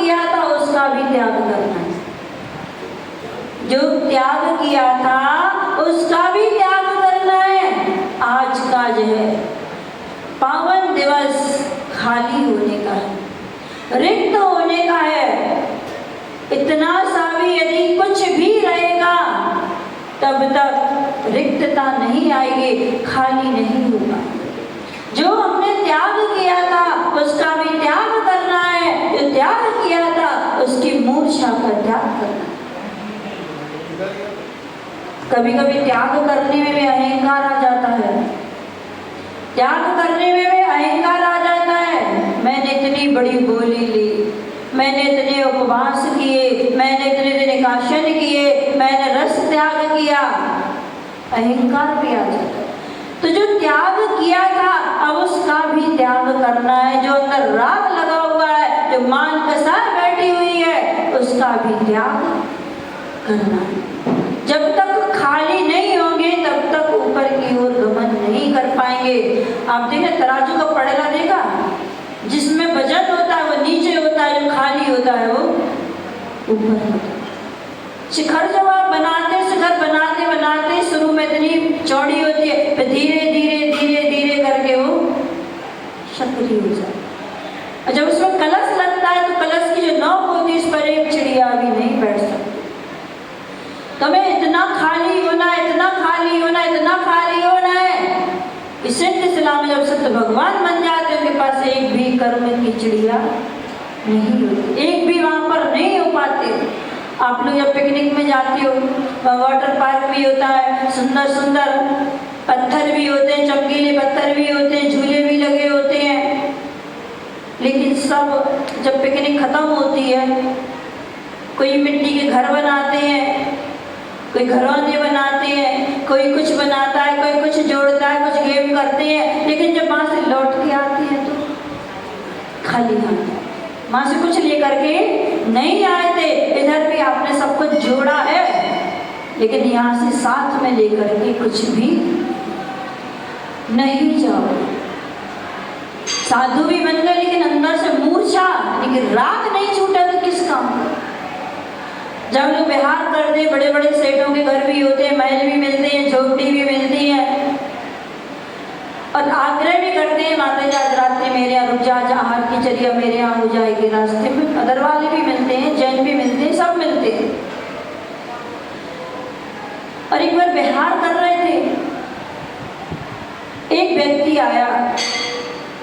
किया था उसका भी त्याग करना है। जो त्याग किया था उसका भी त्याग करना है। आज का जो है पावन दिवस खाली होने का है, रिक्त होने का है। इतना सा भी यदि कुछ भी रहेगा तब तक रिक्तता नहीं आएगी, खाली नहीं होगा। जो हमने त्याग किया था उसका भी त्याग करना है, जो त्याग किया था उसकी मूर्छा का त्याग करना है। कभी कभी त्याग करने में भी अहंकार आ जाता है, त्याग करने में भी अहंकार आ जाता है। मैंने इतनी बड़ी बोली ली, मैंने इतने उपवास किए, मैंने इतने दिन एकादशी किए, मैंने रस त्याग किया, अहंकार भी आ जाता है। तो जो त्याग किया था अब उसका भी त्याग करना है। जो अंदर राग लगा हुआ है, जो मान कसार बैठी हुई है, उसका भी त्याग करना है। जब तक खाली नहीं होंगे तब तक ऊपर की ओर गमन नहीं कर पाएंगे। आप देखें तराजू का पड़ेला देखा, जिसमें वजन होता है वो नीचे होता है, जो खाली होता है वो ऊपर होता है। शिखर जब आप बनाते, शिखर बनाते बनाते शुरू में इतनी चौड़ी होती है, फिर धीरे धीरे धीरे धीरे करके वो सक्रिय हो जाता है। और जब उसमें कलश लगता है तो कलश की जो नोक होती है, इस पर एक चिड़िया भी नहीं बैठ सकती। तुम्हें इतना खाली होना, इतना खाली होना, इतना खाली होना है। इस सिलसिला में जब सत्य भगवान बन जाते हैं, उनके पास एक भी कर्म की चिड़िया नहीं होती, एक भी वहां पर नहीं हो पाते। आप लोग जब पिकनिक में जाते हो, वाटर पार्क भी होता है, सुंदर सुंदर पत्थर भी होते हैं, चमकीले पत्थर भी होते हैं, झूले भी लगे होते हैं, लेकिन सब जब पिकनिक खत्म होती है, कोई मिट्टी के घर बनाते हैं, कोई घरौंदे बनाते हैं, कोई कुछ बनाता है, कोई कुछ जोड़ता है, कुछ गेम करते हैं, लेकिन जब वहां से लौट के आते हैं तो खाली हाथ, वहां से कुछ लेकर के नहीं आए थे। इधर भी आपने सब कुछ जोड़ा है, लेकिन यहाँ से साथ में लेकर के कुछ भी नहीं जाओ। साधु भी बन गए लेकिन अंदर से मूर्छा, लेकिन राग नहीं छूटा तो किस काम का। जब लोग विहार करते, बड़े बड़े सेठों के घर भी होते हैं, महल भी मिलते हैं, झोपड़ी भी मिलती है, और आग्रह भी करते हैं माता जी आज रात्रि मेरे यहाँ रुक जा, आहार की चर्या मेरे यहाँ हो जाएगी। रास्ते में अदर वाले भी मिलते हैं, जैन भी मिलते हैं, सब मिलते हैं। और एक बार विहार कर रहे थे, एक व्यक्ति आया,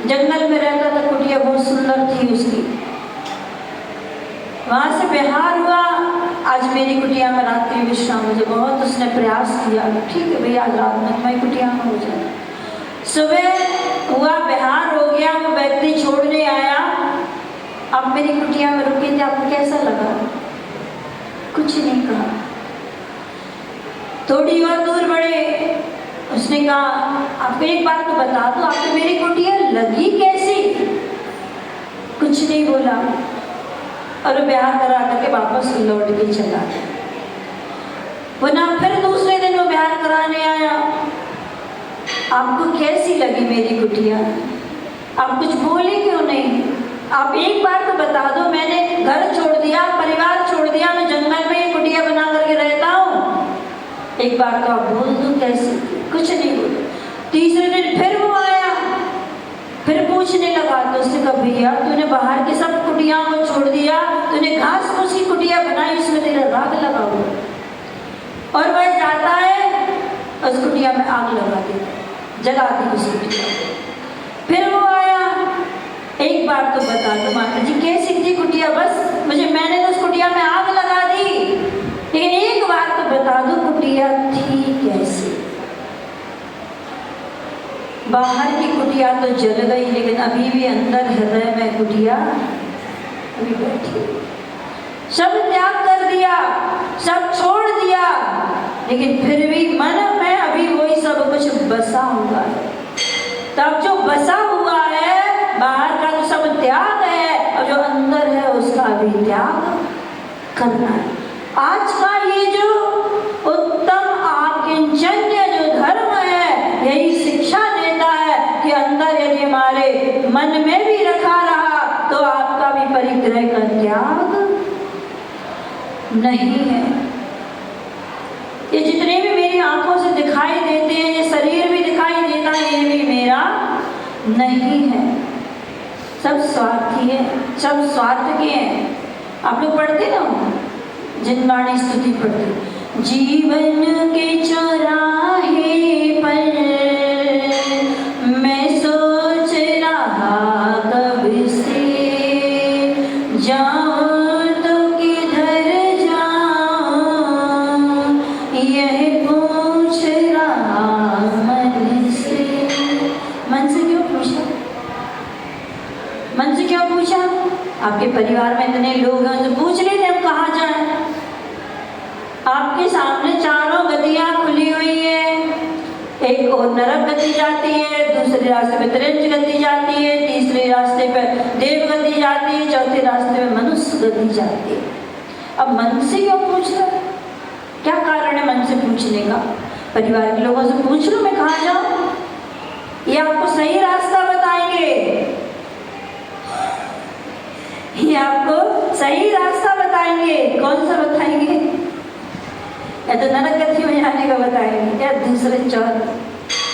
जंगल में रहता था, कुटिया बहुत सुंदर थी उसकी, वहां से विहार हुआ। आज मेरी कुटिया में रात्रि विश्राम हो जाए, बहुत उसने प्रयास किया, ठीक है भैया आज रात में मैं कुटिया में हो जाए। सुबह हुआ, विहार हो गया, वो व्यक्ति छोड़ने आया, अब मेरी कुटिया में रुके थे, आपको कैसा लगा? कुछ नहीं कहा। थोड़ी और दूर बढ़े, उसने कहा आपको एक बात तो बता दो, आपको मेरी कुटिया लगी कैसी? कुछ नहीं बोला, और ब्याह करा करके वापस लौट के चला। पुनः फिर दूसरे दिन वो ब्याह कराने आया, आपको कैसी लगी मेरी कुटिया? आप कुछ बोले क्यों नहीं? आप एक बार तो बता दो, मैंने घर छोड़ दिया, परिवार छोड़ दिया, मैं जंगल में ये कुटिया बना करके रहता हूँ, एक बार तो आप बोल दो कैसे? कुछ नहीं बोले। तीसरे दिन फिर वो आया, फिर पूछने लगा, तो उसने कहा भैया तूने बाहर की सब कुटिया को छोड़ दिया, तूने घास फूस की कुटिया बनाई, उसमें तेरा राग लगा हुआ, और वह जाता है उस कुटिया में आग लगा देता, जला दी उस कुटिया। फिर वो आया, एक बार तो बता दो माता जी कैसी थी कुटिया? बस मुझे, मैंने तो उस कुटिया में आग लगा दी, लेकिन एक बार तो बता दो कुटिया थी कैसी? बाहर की कुटिया तो जल गई, लेकिन अभी भी अंदर हृदय में कुटिया अभी बैठी। सब त्याग कर दिया, सब छोड़ दिया, लेकिन फिर भी मन में अभी वही सब कुछ बसा हुआ है। तब जो बसा हुआ है, बाहर का तो सब त्याग है, और जो अंदर है उसका भी त्याग करना है। आज का ये जो उत्तम आकिंचन्य जो धर्म है, यही शिक्षा देता है कि अंदर यदि हमारे मन में भी रखा रहा तो आपका भी परिग्रह का त्याग नहीं है। ये जितने भी मेरी आंखों से दिखाई देते हैं, ये शरीर भी दिखाई देता है, ये भी मेरा नहीं है। सब स्वार्थी है, सब स्वार्थ के हैं। आप लोग पढ़ते ना, जिनवाणी स्तुति पढ़ते, जीवन के चौराहे पर मैं सोच रहा कब से जाऊं तो किधर जाऊं, यह पूछ रहा मन से। मन से क्यों पूछा? मन से क्यों पूछा? आपके परिवार में इतने लोग हैं तो पूछ लेते हम कहाँ जाएं। आपके सामने चारों गतियां खुली हुई है, एक और नरक गति जाती है, दूसरे रास्ते पे त्रिंज गति जाती है, तीसरे रास्ते पे देव गति जाती है, चौथे रास्ते पे मनुष्य गति जाती है। अब मन से क्यों पूछ रहे? क्या कारण है मन से पूछने का? परिवार के लोगों से पूछ लो मैं कहाँ जाऊं, ये आपको सही रास्ता बताएंगे, ये आपको सही रास्ता बताएंगे। कौन सा बताएंगे? या तो नरक गति में जाने का बताएंगे, या दूसरे चौथे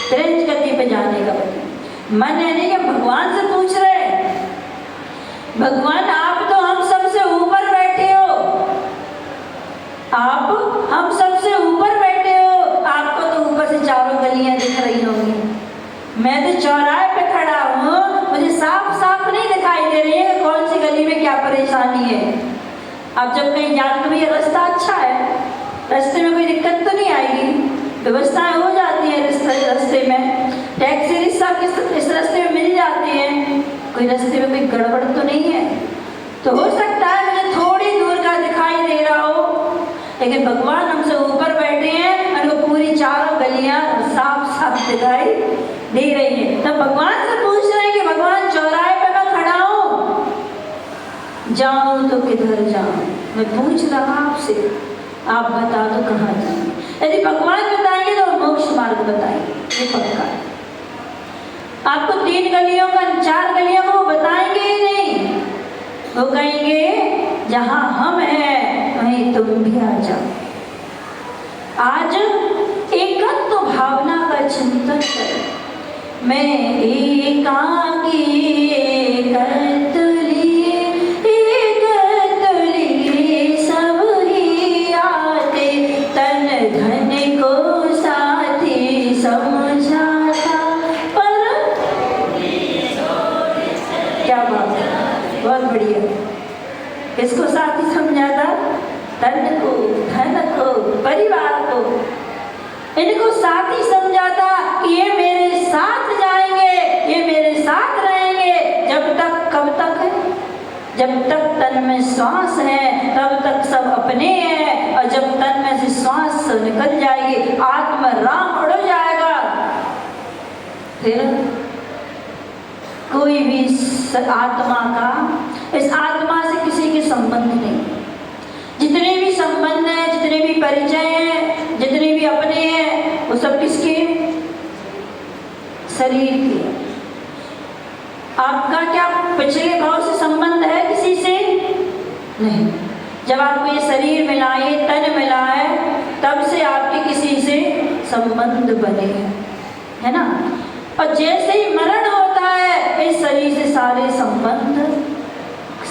त्रिंज गति पे जाने का बताएंगे। मन है नहीं कि भगवान से पूछ रहे, भगवान आप तो हम सबसे ऊपर बैठे हो, आप हम सबसे ऊपर बैठे हो, आपको तो ऊपर से चारों गलियां दिख रही होंगी, मैं तो चौराहे पे खड़ा हूँ, मुझे साफ साफ नहीं दिखाई दे रही है कि कौन सी गली में क्या परेशानी है। अब जब कहीं जाते हुए रास्ता अच्छा है, रास्ते में कोई दिक्कत तो नहीं आएगी, व्यवस्थाएं हो जाती है रास्ते में, टैक्सी रिक्शा इस रास्ते में मिल जाती है, कोई रास्ते में कोई गड़बड़ तो नहीं है। तो हो सकता है मुझे थोड़ी दूर का दिखाई दे रहा हो, लेकिन भगवान हमसे ऊपर बैठे हैं, उनको पूरी चारों गलियां साफ साफ दिखाई दे रही है। तब भगवान से पूछ रहे हैं कि भगवान चौराहे पे मैं खड़ा हूँ, जाऊं तो किधर जाऊं? मैं पूछ रहा आपसे, आप बता दो कहाँ जाऊं। यदि भगवान बताएंगे तो मोक्ष मार्ग बताएंगे, ये पक्का है। आपको 3 गलियों का 4 गलियों को बताएंगे ही नहीं, वो कहेंगे जहां हम हैं वहीं तुम भी आ जाओ। आज एकत्व भावना का चिंतन करें। मैं एकाकी सब ही आते, तन धन को साथी समझाता, पर क्या बात है, बहुत बढ़िया। किसको साथी समझाता? तन को, धन को, परिवार को, इनको साथी समझाता कि ये मेरे साथ जाएंगे, ये मेरे साथ रहेंगे। जब तक, कब तक है? जब तक तन में श्वास है तब तक सब अपने हैं, और जब तन में से श्वास निकल जाएगी, आत्मा राम उड़ जाएगा, फिर कोई भी आत्मा का, इस आत्मा से किसी के संबंध नहीं। जितने भी संबंध हैं, जितने भी परिचय हैं, जितने भी अपने हैं, वो सब किसके? शरीर के। आपका क्या पिछले भाव से संबंध है किसी से? नहीं। जब आपको ये शरीर मिला, ये तन मिला है, तब से आपके किसी से संबंध बने हैं, है ना? और जैसे ही मरण होता है, इस शरीर से सारे संबंध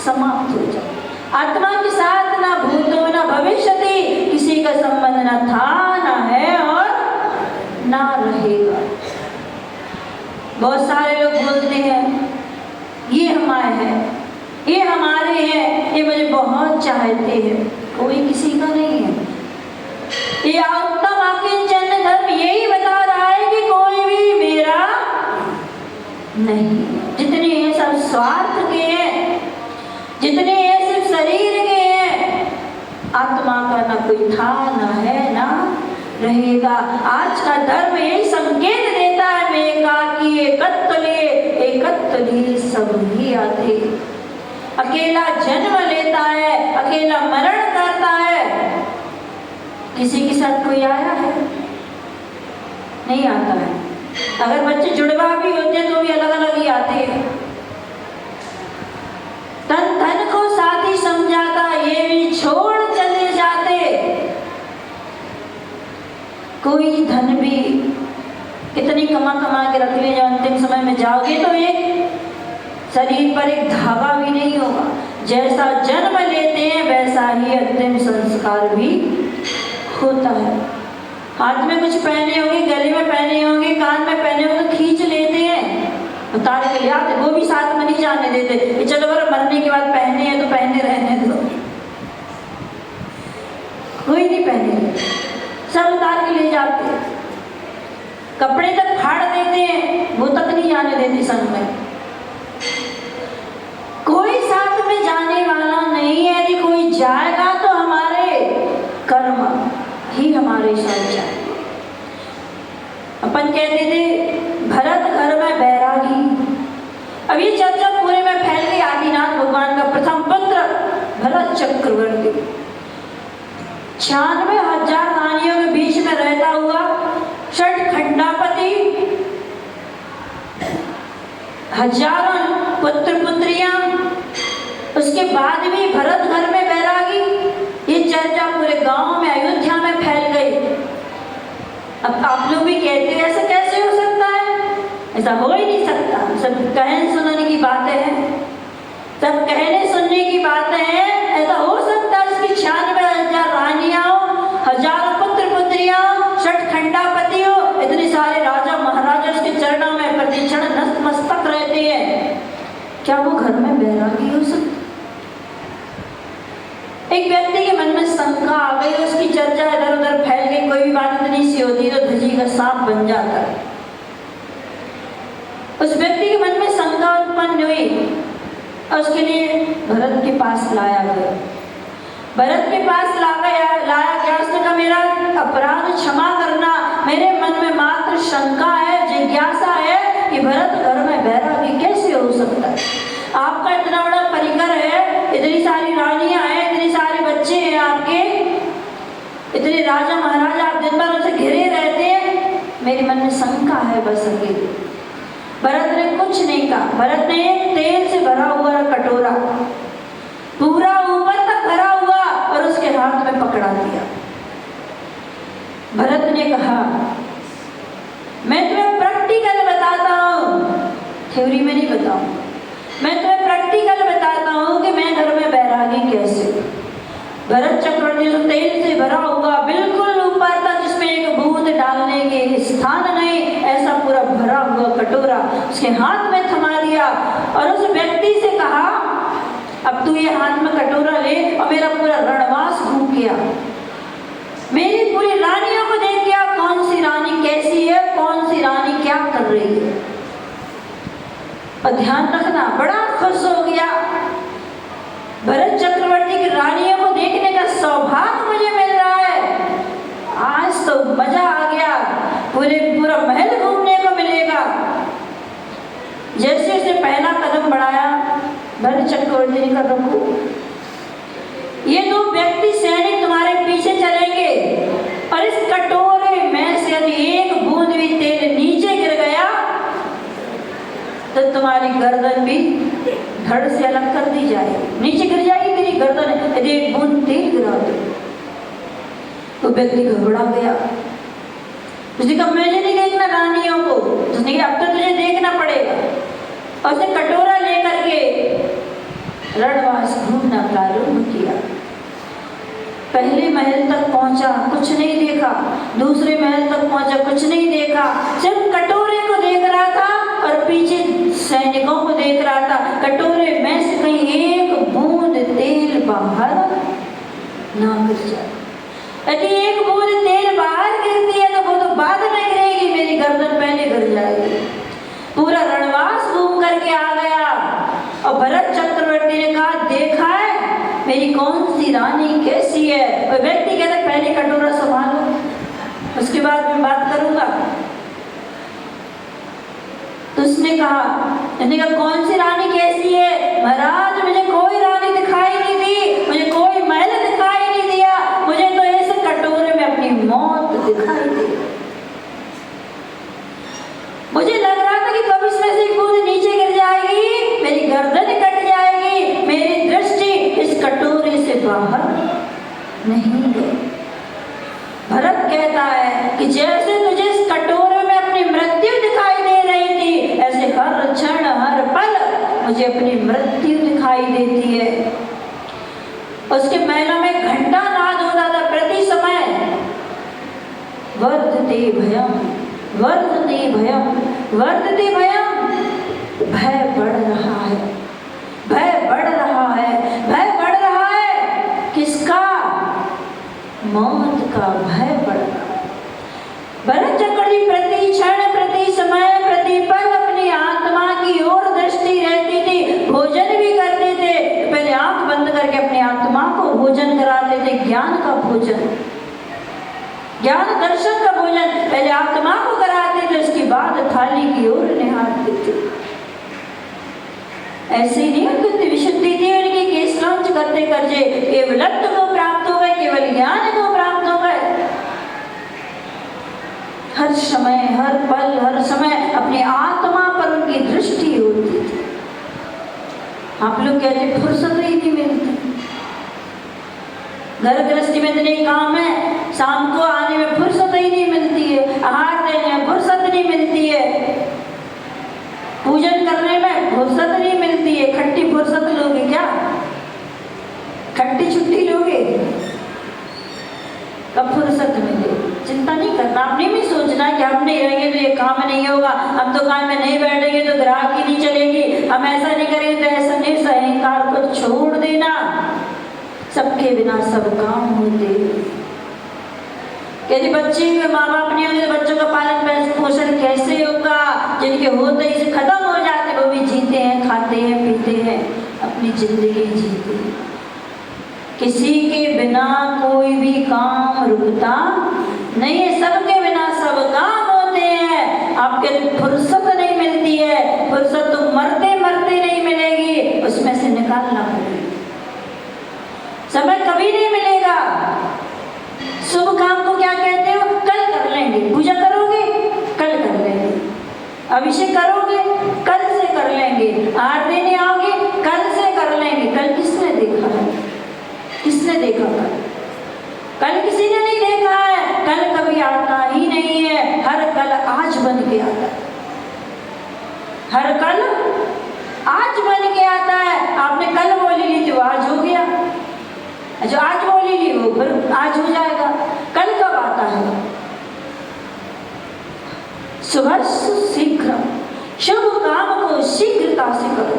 समाप्त हो जाते। आत्मा के साथ ना भूतो ना भविष्यति किसी का संबंध ना था, ना है और ना रहेगा। बहुत सारे लोग बोलते हैं ये हमारे हैं, ये हमारे हैं, ये मुझे बहुत चाहते हैं। कोई किसी का नहीं है। ये उत्तम आकिंचन धर्म यही बता रहा है कि कोई भी मेरा नहीं। जितने हैं सब स्वार्थ के हैं, जितने हैं सिर्फ शरीर के हैं। आत्मा का ना कोई था, ना है, ना रहेगा। आज का धर्म यही संकेत देता है, मैं एकाकी एकत्व सब ही आते। अकेला जन्म लेता है, अकेला मरण करता है। किसी के साथ कोई आया है? नहीं आता है। अगर बच्चे जुड़वा भी होते हैं तो भी अलग अलग ही आते हैं। तन धन को साथी समझाता, ये भी छोड़ चले जाते। कोई धन भी कितनी कमा के रख ले, जब अंतिम समय में जाओगे तो एक शरीर पर एक धागा भी नहीं होगा। जैसा जन्म लेते हैं वैसा ही अंतिम संस्कार भी होता है। हाथ में कुछ पहने होंगे, गले में पहने होंगे, कान में पहने होंगे तो खींच लेते हैं, उतार के ले आते, वो भी साथ में नहीं जाने देते कि चलो अगर मरने के बाद पहने हैं तो पहने रहने दो। कोई नहीं पहने, सब उतार के ले जाते हैं। कपड़े तक फाड़ देते हैं, वो तक नहीं जाने देते संग में। कोई साथ में जाने वाला नहीं है। यदि कोई जाएगा तो हमारे कर्म ही हमारे साथ जाएंगे। अपन कहते थे भरत घर में बैरागी। अब ये चर्चा पूरे में फैल गई। आदिनाथ भगवान का प्रथम पुत्र भरत चक्रवर्ती 96,000 रानियों के बीच में रहता हुआ षट खंडापति, हजारों पुत्र पुत्रियां, उसके बाद भी भरत घर में बैरागी। ये चर्चा पूरे गांव में, अयोध्या में फैल गई। अब आप लोग भी कहते हैं ऐसा कैसे हो सकता है? ऐसा हो ही नहीं सकता। सब कहने सुनने की बातें हैं, सब कहने सुनने की बातें हैं। ऐसा हो सकता है इसकी 96,000 रानियां हो, हजारों पुत्र पुत्रियां, षट खंडापति हो, इतने सारे राजा महाराजा उसके चरणों में प्रतिक्षण नतमस्तक रहते हैं। क्या वो घर में बैरागी हो सकती? एक व्यक्ति के मन में शंका आ गई, उसकी चर्चा इधर उधर फैल गई। कोई भी बात इतनी सी होती है तो धजी का सांप बन जाता है। उस व्यक्ति के मन में शंका उत्पन्न हुई और उसके लिए भरत के पास लाया गया। भरत के पास लाया गया। उसने कहा मेरा अपराध क्षमा करना, मेरे मन में मात्र शंका है, जिज्ञासा है कि भरत घर में बैरागी कैसे हो सकता है? आपका इतना बड़ा परिकर है, इतनी सारी रानियां हैं, इतने सारे बच्चे हैं आपके, इतने राजा महाराजा, आप दिन भर उनसे घिरे रहते हैं। मेरे मन में शंका है बस अकेले। भरत ने कुछ नहीं कहा। भरत ने एक तेल से भरा हुआ कटोरा पूरा ऊपर तक भरा हुआ और उसके हाथ में पकड़ा दिया। भरत ने कहा मैं तुम्हें प्रैक्टिकल बताता हूँ, थ्योरी में नहीं बताऊंगा। मैं तुम्हें प्रैक्टिकल बताता हूँ कि मैं घर में बैरागी कैसे। भरत चक्रवर्ती जो तेल से भरा हुआ बिल्कुल ऊपर तक, जिसमें एक बूंद डालने के स्थान नहीं, ऐसा पूरा भरा हुआ कटोरा उसके हाथ में थमा दिया और उस व्यक्ति से कहा अब तू ये हाथ में कटोरा ले और मेरा पूरा रणवास घूम गया, मेरी पूरी रानियों को देख गया, कौन सी रानी कैसी है, कौन सी रानी क्या कर रही है। और ध्यान रखना, बड़ा खुश हो गया। भरत चक्रवर्ती की रानियों को देखने का सौभाग्य मुझे मिल रहा है, आज तो मजा आ गया, पूरा महल घूमने को मिलेगा। जैसे उसने पहला कदम बढ़ाया, भरत चक्रवर्ती ने कहा रुको, ये दो व्यक्ति सैनिक तुम्हारे पीछे चलेंगे और इस कटोरे में से यदि एक बूंद भी तेल नीचे गिर गया तो तुम्हारी गर्दन भी धड़ से अलग कर दी जाएगी, नीचे गिर जाएगी तेरी गर्दन यदि एक बूंद तेल गिरा तो व्यक्ति घबरा गया। उसने कहा मुझे नहीं देखना रानियों को। उसने कहा अब तो तुझे देखना पड़ेगा। और उसने कटोरा लेकर के रणवास घूमना प्रारंभ किया। पहले महल तक पहुंचा, कुछ नहीं देखा। दूसरे महल तक पहुंचा, कुछ नहीं देखा। सिर्फ कटोरे को देख रहा था और पीछे सैनिकों को देख रहा था। कटोरे में से कहीं एक बूंद तेल बाहर ना गिर जाए। यदि एक बूंद तेल बाहर गिरती है तो वो तो बाद में गिरेगी, मेरी गर्दन पहले गिर जाएगी। पूरा रणवास घूम करके आ गया और भरत चक्रवर्ती ने कहा देखा है मेरी कौन सी रानी कैसी है। और व्यक्ति कहता पहले कटोरा संभालो, उसके बाद मैं बात करूंगा। तो उसने कहा कौन सी रानी कैसी है? महाराज मुझे कोई रानी दिखाई नहीं दी, मुझे कोई महल दिखाई नहीं दिया, मुझे तो ऐसे कटोरे में अपनी मौत दिखाई दी। मुझे लग रहा था कि कब इसमें से एक बूंद नीचे गिर जाएगी, मेरी गर्दन कट जाएगी, मेरे बाहर नहीं गए। भरत कहता है कि जैसे तुझे इस कटोरे में अपनी मृत्यु दिखाई दे रही थी, ऐसे हर क्षण हर पल मुझे अपनी मृत्यु दिखाई देती है। उसके महलों में घंटा नाद होता था प्रति समय, वर्धते भयम वर्धते भयम वर्धते भयम। भय बढ़ रहा है, भय बढ़ रहा है, भय बढ़ रहा है। किसका? मौत का भय बढ़ रहा है। भरत चक्रवर्ती प्रति क्षण प्रति समय प्रति पल अपनी आत्मा की ओर दृष्टि रहती थी। भोजन भी करते थे, पहले आंख बंद करके अपनी आत्मा को भोजन कराते थे, ज्ञान का भोजन, ज्ञान दर्शन का भोजन पहले आत्मा को कराते थे, उसके बाद थाली की ओर निहारते थे। ऐसे ही नहीं उनकी विशुद्धि थी उनकी, केस लॉन्च करते करते केवलत्व को प्राप्त हो गए, केवल ज्ञान को प्राप्त हो गए। हर समय हर पल हर समय अपनी आत्मा पर उनकी दृष्टि होती थी। आप लोग कहते फुर्सत ही नहीं मिलती, घर गृहस्थी में इतने काम है, शाम को आने में फुर्सत ही नहीं मिलती है, आहार देने में फुर्सत नहीं मिलती है, पूजन करने में फुर्सत नहीं मिलती है। खट्टी फुर्सत लोगे क्या? खट्टी छुट्टी लोगे? कब फुर्सत मिले? चिंता नहीं करना, आपने भी सोचना कि हम नहीं रहेंगे तो ये काम नहीं होगा, हम दुकान में नहीं बैठेंगे तो ग्राहक ही नहीं चलेगी, हम ऐसा नहीं करेंगे तो ऐसा नहीं। इस अहंकार को छोड़ देना। सबके बिना सब काम होते। यदि बच्चे माँ बाप नहीं होंगे तो बच्चों का पालन पोषण कैसे होगा? जिनके होते ही से खत्म हो जाते, वो भी जीते हैं, खाते हैं, पीते हैं, अपनी जिंदगी जीते हैं। किसी के बिना कोई भी काम रुकता नहीं है, सबके बिना सब काम होते हैं। आपके फुर्सत नहीं मिलती है, फुर्सत तो मरते मरते नहीं मिलेगी, उसमें से निकालना पड़ेगा। समय कभी नहीं मिलेगा। शुभ काम को क्या कहते हो? कल कर लेंगे। पूजा करोगे? कल कर लेंगे। अभिषेक करोगे? कल से कर लेंगे। आरती देने आओगे? कल से कर लेंगे। कल किसने देखा है? किसने देखा कल? कल किसी ने नहीं देखा है। कल कभी आता ही नहीं है। हर कल आज बन के आता है। हर कल आज बन के आता है। आपने कल बोली ली तो आज हो गया, जो आज बोली ली वो फिर आज हो जाएगा। कल कब आता है? सुबह शीघ्र, शुभ काम को शीघ्रता से करो,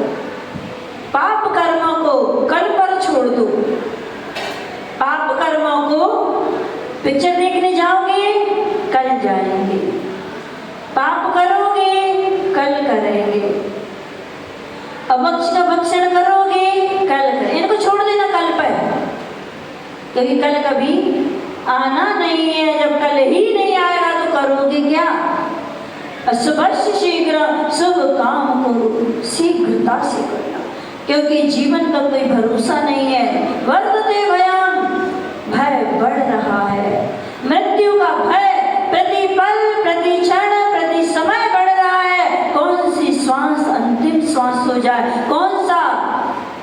पाप कर्मों को कल पर छोड़ दो। पाप कर्मों को पिक्चर देखने जाओगे? कल जाएंगे। पाप करोगे? कल करेंगे। अभक्ष का भक्षण करोगे? कल करेंगे। इनको छोड़ देना कल पर, क्योंकि कल कभी आना नहीं है। जब कल ही नहीं आएगा तो करोगे क्या? सुबह शीघ्र, शुभ काम को शीघ्रता से करना, क्योंकि जीवन का कोई भरोसा नहीं है। वर्धते भयम, भय बढ़ रहा है। मृत्यु का भय प्रति पल प्रति क्षण प्रति समय बढ़ रहा है। कौन सी श्वास अंतिम श्वास हो जाए, कौन सा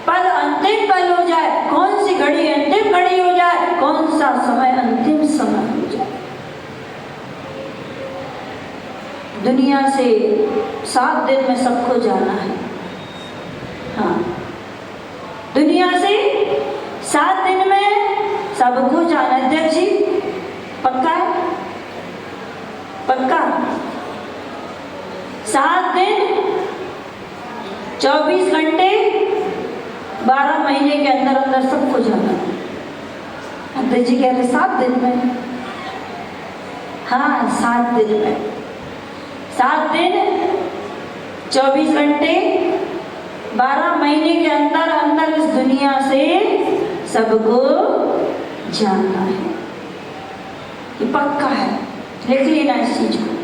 पल अंतिम पल हो जाए, कौन सी घड़ी अंतिम घड़ी हो जाए, कौन सा समय अंतिम समय हो जाए। दुनिया से 7 दिन में सबको जाना है। हाँ, दुनिया से 7 दिन में सबको जाना है। अध्यक्ष जी पक्का है? पक्का? 7 दिन 24 घंटे 12 महीने के अंदर अंदर सबको जाना है। अध्यक्ष जी कह रहे 7 दिन में। हाँ, 7 दिन में। 7 दिन 24 घंटे 12 महीने के अंदर अंदर इस दुनिया से सबको जाना है। ये पक्का है, लिख लेना इस चीज को।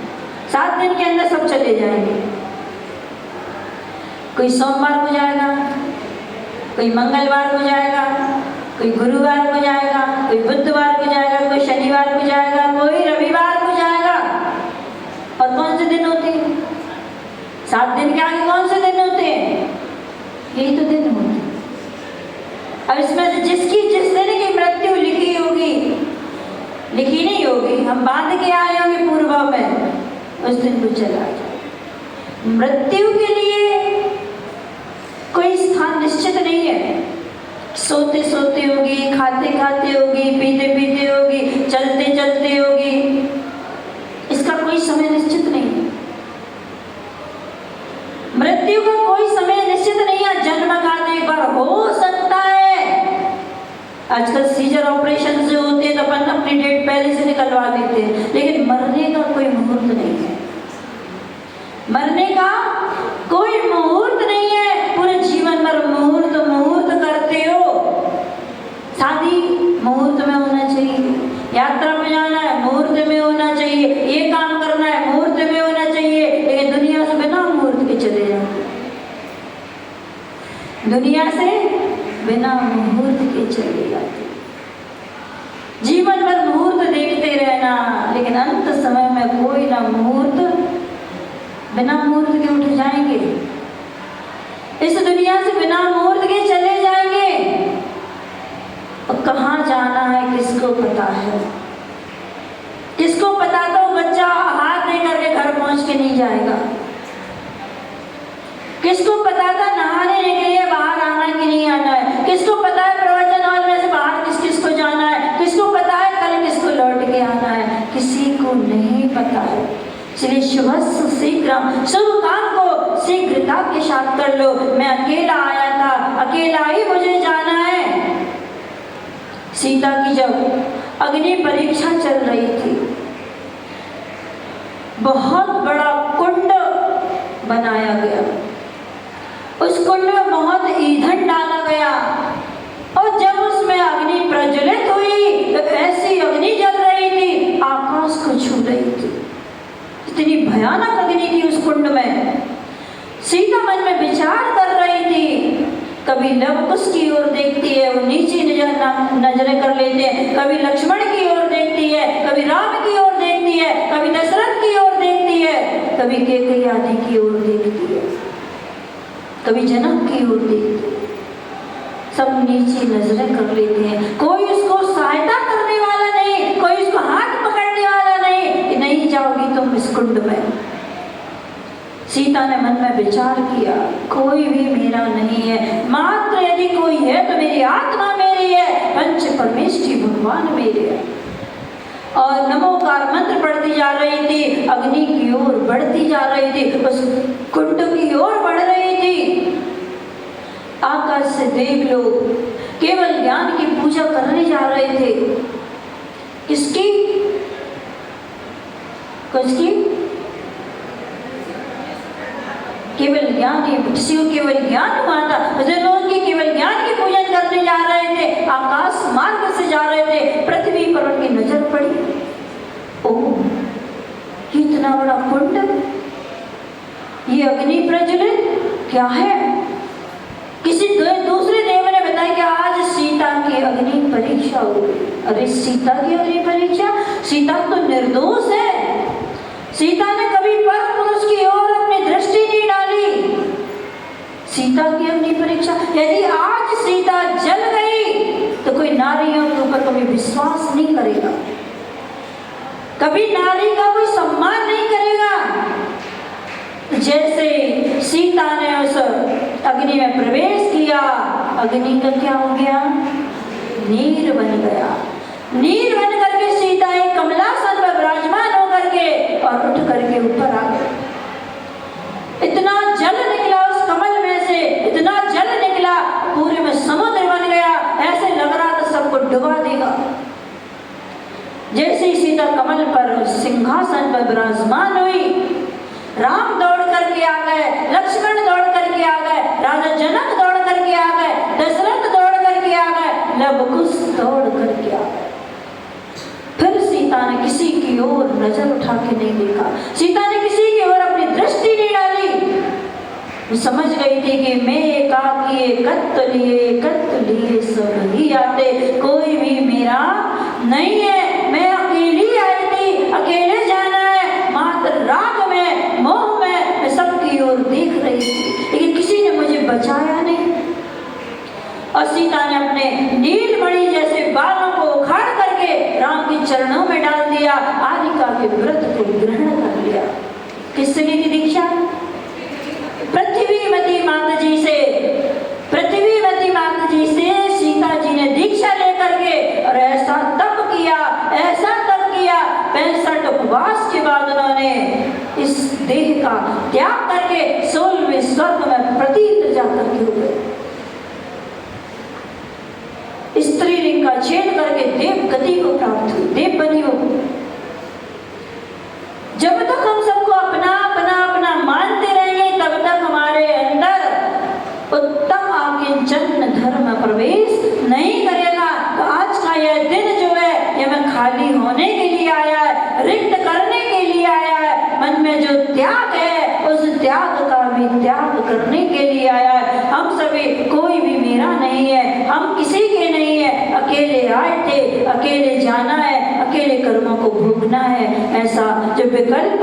7 दिन के अंदर सब चले जाएंगे। कोई सोमवार को जाएगा, कोई मंगलवार को जाएगा, कोई गुरुवार को जाएगा, कोई बुधवार को जाएगा, कोई शनिवार को जाएगा, कोई रविवार को जाएगा। और कौन से दिन होते हैं? 7 दिन के आगे कौन से दिन होते हैं? यही तो दिन होते हैं। अब इसमें से जिसकी जिस दिन लिखी नहीं होगी, हम बांध के आए होंगे पूर्व में, उस दिन वो चला जाए। मृत्यु के लिए कोई स्थान निश्चित नहीं है। सोते सोते होगी, खाते खाते होगी, पीते पीते होगी, चलते चलते होगी, इसका कोई समय निश्चित नहीं है। मृत्यु का कोई समय निश्चित नहीं है। जन्मघात एक बार हो सकता है। आजकल सीजर ऑपरेशन से होते हैं तो अपन अपनी डेट पहले से निकलवा देते हैं, लेकिन मरने का कोई मुहूर्त नहीं है। मरने का कोई मुहूर्त नहीं है। पूरे जीवन भर मुहूर्त मुहूर्त करते हो। शादी मुहूर्त में होना चाहिए, यात्रा में जाना है मुहूर्त में होना चाहिए, ये काम करना है मुहूर्त में होना चाहिए, लेकिन दुनिया से बिना मुहूर्त के चले जाते। दुनिया से बिना मुहूर्त के चले जाते। जीवन भर मुहूर्त देखते रहना, लेकिन अंत समय में कोई ना मुहूर्त, बिना मुहूर्त के उठ जाएंगे। इस दुनिया से बिना मुहूर्त के चले जाएंगे। और कहाँ जाना है किसको पता है? किसको पता? तो बच्चा हाथ दे करके घर पहुंच के नहीं जाएगा। किसको पता था नहाने के लिए बाहर आना है कि नहीं आना है? किसको पता है प्रवचन हॉल में से बाहर किस किस को जाना है? किसको पता है कल किसको लौट के आना है? किसी को नहीं पता है। इसलिए शुभस्य शीघ्रम, शुभ काम को शीघ्रता के साथ कर लो। मैं अकेला आया था, अकेला ही मुझे जाना है। सीता की जब अग्नि परीक्षा चल रही थी, बहुत बड़ा कुंड बनाया गया। उस कुंड में बहुत ईंधन डाला गया और जब उसमें अग्नि प्रज्वलित हुई तो ऐसी अग्नि जल रही थी, आकाश को छू रही थी। इतनी भयानक अग्नि थी उस कुंड में। सीता मन में विचार कर रही थी। कभी लवकुश की ओर देखती है, वो नीचे नजरें कर लेते हैं। कभी लक्ष्मण की ओर देखती है, कभी राम की ओर देखती है, कभी दशरथ की ओर देखती है, कभी कैकेयी आदि की ओर देखती है, कभी जनक की ओर देखती है। सब नीचे नजरें कर लेते हैं। कोई उसको सहायता करने वाला नहीं, कोई उसको हाथ पकड़ने वाला नहीं कि नहीं जाओगी तुम इस कुंड में। सीता ने मन में विचार किया, कोई भी मेरा नहीं है, मात्र यदि कोई है तो मेरी आत्मा मेरी है, पंच परमेष्ठी भगवान मेरे है। और नमोकार मंत्र पढ़ती जा रही थी, अग्नि की ओर बढ़ती जा रही थी, उस कुंड की ओर बढ़ रही थी। आकाश से देव लोग केवल ज्ञान की पूजा करने जा रहे थे। किसकी? किसकी? केवल ज्ञान ही, किसी को केवल ज्ञान हुआ था। लोग की केवल ज्ञान की पूजन करने जा रहे थे, आकाश मार्ग से जा रहे थे। पृथ्वी पर उनकी नजर पड़ी, ओह इतना बड़ा कुंड, ये अग्नि प्रज्वलित क्या है? किसी दूसरे देव ने बताया कि आज सीता की अग्नि परीक्षा हुई। अरे सीता की अग्नि परीक्षा? सीता तो निर्दोष है। सीता ने कभी पर पुरुष की ओर अपनी दृष्टि नहीं डाली। सीता की अग्नि परीक्षा? यदि आज सीता जल गई तो कोई नारियों के ऊपर कभी विश्वास नहीं करेगा, कभी नारी का कोई सम्मान नहीं करेगा। जैसे सीता ने उस अग्नि में प्रवेश किया, अग्नि का क्या हो गया? नीर बन गया। नीर बन करके सीता एक कमलासन पर विराजमान होकर के और उठ करके ऊपर आ गई। इतना जल निकला उस कमल में से, इतना जल निकला पूरे में समुद्र बन गया। ऐसे लग रहा था सबको डुबा देगा। जैसे ही सीता कमल पर सिंहासन पर विराजमान हुई, राम दौड़ करके आ गए, लक्ष्मण दौड़ करके आ गए, राजा जनक दौड़ करके आ गए, दशरथ दौड़ करके आ गए, लवकुश दौड़ करके आ गए। फिर सीता ने किसी की ओर नजर उठा के नहीं देखा, सीता ने किसी की ओर अपनी दृष्टि नहीं डाली। वो समझ गई थी कि मैं एकाकी एकत्व लिए सब ही आते, कोई भी मेरा नहीं है। मैं अकेली आई थी, अकेले जाना है, मात्र राग में, मोह में मैं सबकी ओर देख रही थी, लेकिन किसी ने मुझे बचाया नहीं। और सीता ने अपने नीलमणि जैसे बालों को उखाड़ करके राम की चरणों में डाल दिया, आरिका के व्रत को ग्रहण कर लिया। किससे ली थी दीक्षा? पृथ्वीवती माता जी से। पृथ्वीवती माता जी से सीता जी ने दीक्षा लेकर के और ऐसा तप किया, ऐसा तप किया, 65 उपवास के बाद उन्होंने इस देह का त्याग करके 16वें स्वर्ग में प्रतीत जाकर के हुए। स्त्री लिंग का छेद करके देव गति को प्राप्त हुई, देव बनी हो। जब तक हम सबको अपना अपना अपना मानते रहेंगे तब तक हमारे अंदर उत्तम आकिंचन धर्म प्रवेश नहीं करेगा। तो आज का यह दिन जो है यह मैं खाली होने के लिए आया है, रिक्त करने के लिए आया है। मन में जो त्याग है उस त्याग का भी त्याग करने के लिए आया है। हम सभी, कोई भी मेरा नहीं है, हम किसी के नहीं है, अकेले आए थे, अकेले जाना है, अकेले कर्मों को भोगना है। ऐसा जो विकल्प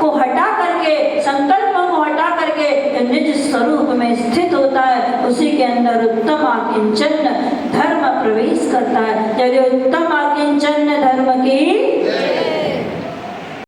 को हटा करके, संकल्पों को हटा करके निज स्वरूप में स्थित होता है, उसी के अंदर उत्तम आकिंचन धर्म प्रवेश करता है। चलिए उत्तम आकिंचन धर्म की